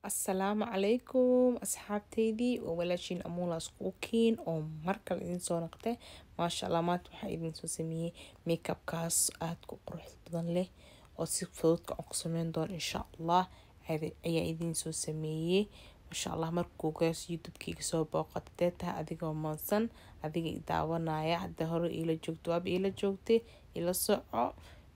Assalaamu calaykum asxaabteydii oo walaashiin amuulas kuukiin oo markale idin soo noqday maasha Allah maanta waxaa idin soo sameeyey makeupkaas aad ku qurux badan leh oo si fudud ku sameyn doon insha Allah ayaa idin soo sameeyey masha Allah markuu gaas YouTube-kayga soo booqatay taa adigoo maansan adiga i daawanaya hadda hore ila joogto waaba ila joogtay ila soco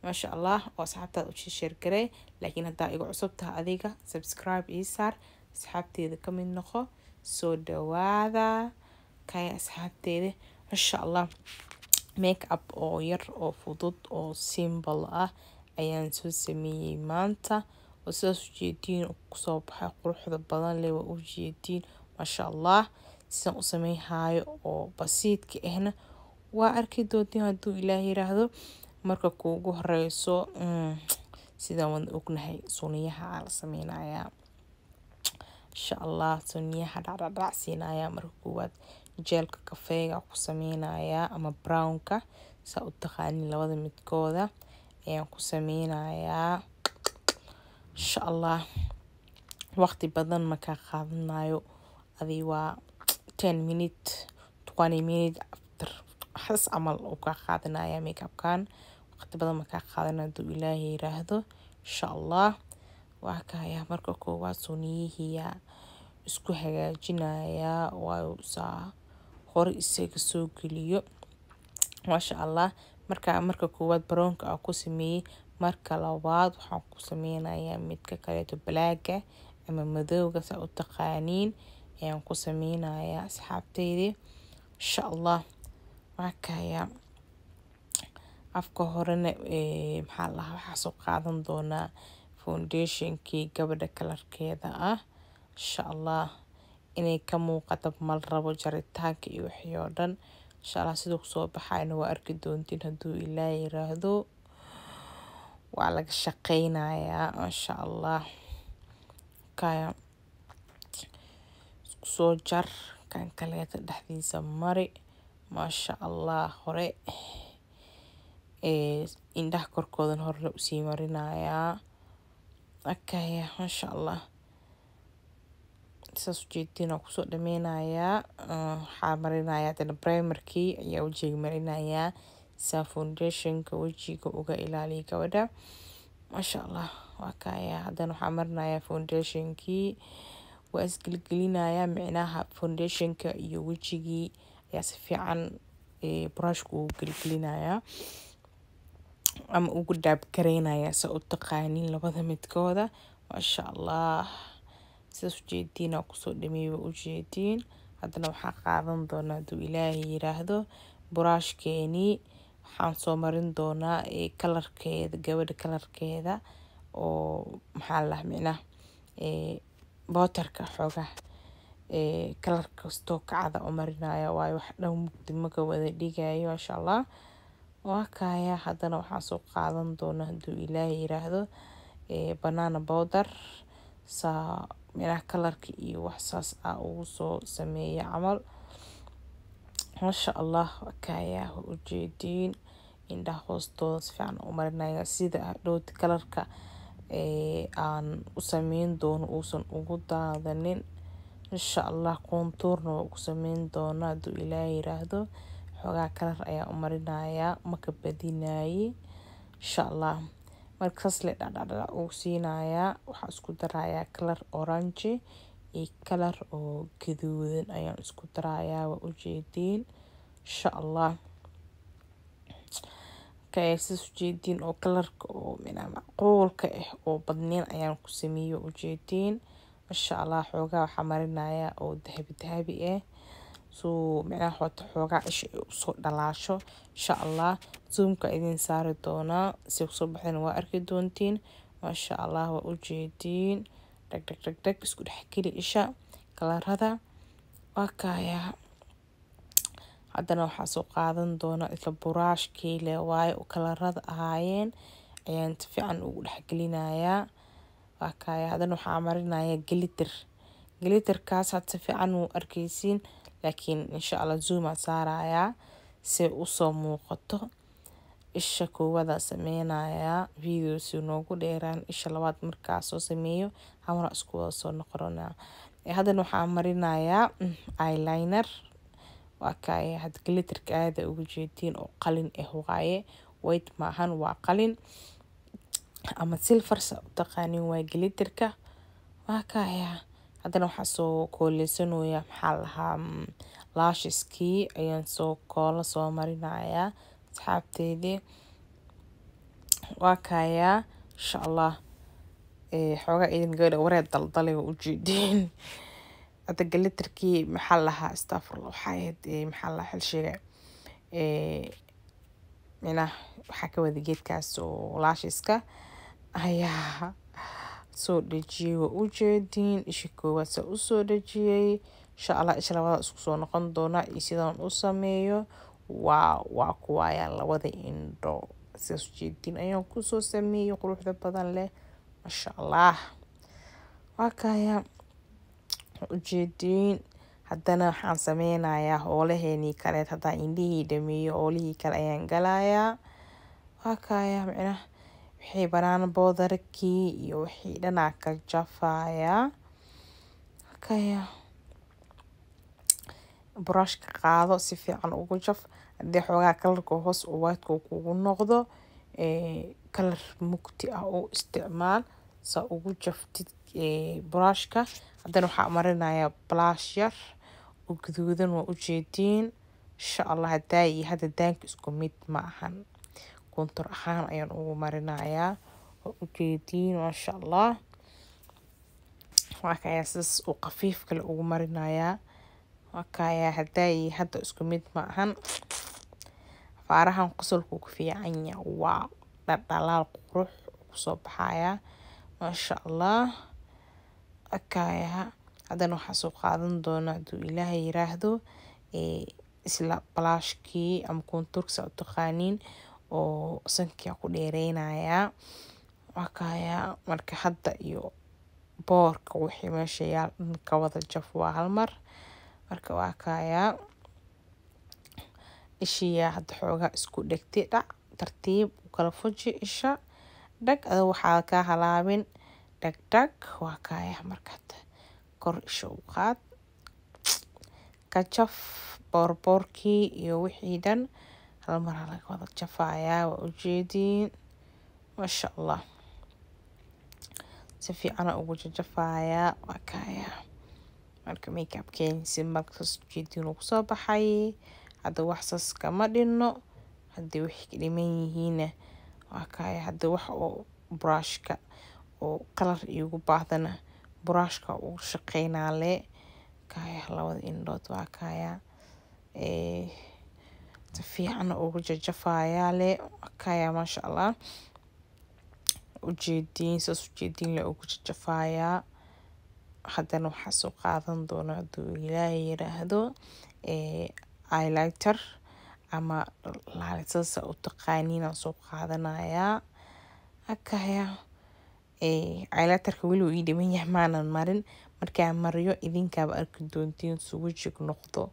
maasha Allah oo asxaabtaada u share garay laakiin haddaa igu cusub tahay adiga subscribe ii saar asxaabteeda ka mid noqo soo dhawaada kaya asxaabteeda masha Allah makeup oo yar oo fudud oo simple ah ayaan soo sameeyey maanta oo sidaas u jeediin kusoo baxay quruxda badan leh waa u jeediin masha Allah sidaan u sameeyhayo oo basiidka ahna waa arki doontiin hadduu Ilaahay yiraahdo marka kuugu horeyso sidaan wada ognahay suniyaha la sameynaya insha Allah suniyaha dhacdhac siinaya marka koowaad jeelka kafeega ku sameynaya ama brownka saa u taqaanin labada midkooda ayaan ku sameynaya insha Allah waqti badan ma ka qaadanayo adii waa 10 minutes 20 minutes after has amal oo ka qaadanaya makeupkan waqti badan ma ka qaadanayo hadduu Ilaahay yiraahdo insha Allah waa kaya marka koowaad suniyihiya isku hagaajinaya waa saa hore isaga soo geliyo masha Allah marka koowaad brownka aan ku sameeyey marka labaad waxaan ku sameynayaa midka kale blacka ama madowga saa u taqaaniin ayaan ku sameynayaa asxaabteydii insha Allah waa kaya afka horena maxaa la waxa soo qaadan doonaa foundationkii gabadha kalarkeeda ah insha Allah inay ka muuqato mal rabo jaritaanka iyo wixii oo dhan insha Allah sidoo soo baxayna waa arki doontiin hadduu Ilaahay yiraahdo waa laga shaqeynayaa masha Allah kaya soo jar kan kaleeta dhexdiisa mari masha Allah hore indhaha korkoodan hore u sii marinayaa akaya masha Allah saas jeedina ku soo dhameynayaa waxaa marinayaa tan primerkii ayaa wajiga marinayaa saa foundationka wajiga uga ilaaliya gabadha masha Allah waa kaya haddana waxaa marinayaa foundationkii waa isgelgelinayaa micnaha foundationka iyo wajigii ayaa si fiican brushku ugu gelgelinayaa ama ugu daab gareynaya sa u taqaanin labada midkooda masha Allah sidaas u jeediin ku soo dhameeyay u jeediin haddana waxaa qaadan doonaa hadduu Ilaahay yiraahdo brushkeeni waxaan soo marin doonaa kalarkeeda gabadha kalarkeeda oo maxaa la micnaha bootarka xoogaa kalar kastoo kacada u marinaya waayo wax dhan mugdi maga wada dhigayo masha Allah waa kaya haddana waxaan soo qaadan doonaa hadduu Ilaahay yiraahdo banana powder saa micnaha kalarka iyo wax saas ah ugu soo sameeya camal masha Allah waa kaya u jeediin indhaha hoostooda si fiican u marinaya sida dhowti kalarka aan u sameyn doono uusan ugu daadanin insha Allah contourna waa ku sameyn doonaa hadduu Ilaahay yiraahdo xoogaa kalar ayaa u marinayaa maka badinaayay insha Allah markaas le dhacdhac uu siinayaa waxaa isku darayaa kalar orange iyo kalar oo gaduudan ayaan isku darayaa waa u jeediin insha Allah kaysis jeediin oo kalarka oo macquulka ah oo badneen ayaan ku sameeyay u jeediin masha Allah xoogaa waxaa marinayaa oo dahabi ah soo micnaha hota xoogaa isha soo dhalaasho insha Allah zoomka idin saari doonaa si soo baxdana waa arki doontiin masha Allah waa u jeediin dhag isku dhex geli isha kalarada waa kaya haddana waxaa soo qaadan doonaa isla brushkii le waayo kalarada ahaayeen ayaan si fiican ugu dhex gelinayaa waa kaya haddana waxaa marinayaa glitterkaas had si fiican u arkaysiin laakiin insha Allah zoom saaraya si u soo muuqato isha koowaad sameynaya video si noogu dheeraan isha labaad markaa soo sameeyo hamar isku wada soo noqonaa. Haddana waxaan marinayaa eyeliner waa kay had glitterka aad ugu jeedin oo qalin waaye white maahan waa qalin ama silver sa u taqaanin waa glitterka waa kay. Haddana waxaan soo kooleysanooyaa maxaa lahaa lasheski ayaan soo koola soo marinayaa asxaabteydii waa kaya insha Allah xoogaa idin gabadha wareed daldalay u jeedin. Hadda glitterkii maxaa lahaa astaghfirullah waxaa ahayd maxaa lahaa xil sheegay waxaa ka wada geedkaas oo lasheska ayaa soo dhajiyay waa u jeedin isha koowaad soo soo dhajiyay insha Allah isha labaad isku soo noqon doona iyo sidaan u sameeyo waa kuwaaya labada indho soo jeedin ayaan ku soo sameeyay quruxda badan leh masha Allah waa kaya u jeedin. Haddana waxaan sameynayaa hoolaheeni kale hadaa indhihii dhameeyo hoolihii kale ayaan galayaa waa kaya wixii banana boodarkii iyo wixii dhanaa ka jafaya kaya brushka qaado si fiican ugu jaf haddii xoogaa kalarka hoos oo white kugu noqdo kalar mugdi ah oo isticmaal sa ugu jaftid brushka. Haddana waxaan marinayaa blush yar oo guduudan waa u jeedin insha Allah hadda daanka isku mid ma ahan kontur ahaan ayaan ugu marinayaa waa u jeedin masha Allah waa kaya sis oo qafiif kale ugu marinayaa waa kaya hadda isku mid ma ahan faarahan qosolku ku fiican yahay waa dhalaal qurux ku soo baxaya masha Allah akaya. Haddana waxaan soo qaadan doonaa haduu Ilaahay yiraahdo isla blushkii ama konturka sa u taqaanin oo sanka ku dheereynayaa waa kaya marka hadda iyo boorka wixii meesha yaal ka wada jaf waa hal mar marka waa kaya ishiya hadda xoogaa isku dhegtay dhac tartiib u kala fuji isha dhag waxaa ka halaabin dhag waa kaya markaad kor isha u qaad ka jaf boorkii iyo wixii dhan hal mar laga wada jafayaa waa u jeedin masha Allah si fiican ugu jafayaa waa kaya marka makeupkeen si markaas jeedin ugu soo baxay hadda wax sas kama dhinno haddii wixii dhiman yihiin waa kaya hadda wax oo brushka oo kalar igu baahdana brushka uu shaqeynaa le kaya labada indhood waa kaya si fiican ugu jafayaa le kaya masha Allah u jeedin soo jeedin le ugu jafayaa. Haddana waxaan soo qaadan doonaa haduu Ilaahay yiraahdo highlighter ama laalisa u taqaanin aan soo qaadanayaa akaya highlighterka weli uu dhiman yahay maanan marin markaan mariyo idinkaaba arki doontiin suwajig noqdo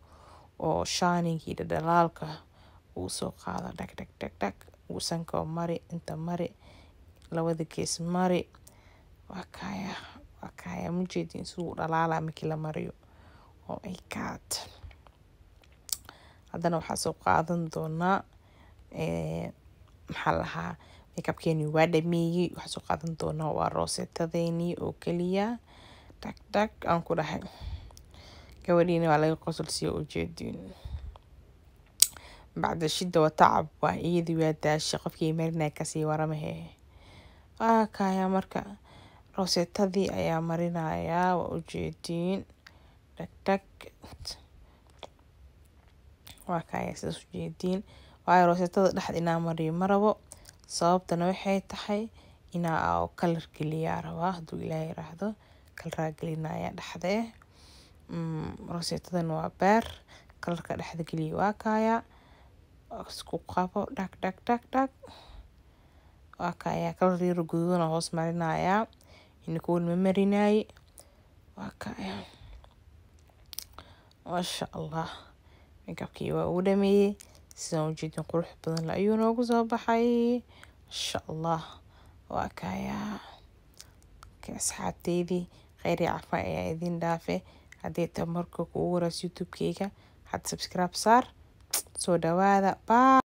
oo shiningi dhalaalka uu soo qaado dhag uu sanka mari inta mari labada gees mari waa kaya mujeedin suu dhalaala markii la mariyo oh my god. Haddana waxaan soo qaadan doonaa maxaa lahaa makeupkeeni waa dhameeyay waxaan soo qaadan doonaa waa rosetadeenii oo kaliya dhag aan ku dhahay gabadhiina waa laga qosol si u jeedin bacda shida wa tacab waa iyadii waa daashay qofkii marinay ka sii waramahe waa kaya marka rosetadii ayaa marinayaa waa u jeedin dhag waa kaya soo jeedin waa rosetada dhaxd inaa mariyo marabo sababtana waxay tahay inaa kalar geliya rabaa haduu Ilaahay yiraahdo kalar gelinaya dhaxde rosetadan waa beer kalarka dhaxda geliya waa kaya isku qabo dhag waa kaya kalar yar guduudan hoos marinaya inuu ma marinay waa kaya masha Allah makeupkii waa u dhameeyay sidaan ujeedin qurux badan ayuu noogu soo baxay insha allah. waa kayaa asxaabteydii khayr iyo cafaan ayaa idin dhaafe. haddii ta marka kugu horeys youtube-kayga had subscribe saar. soo dhawaada. Bye.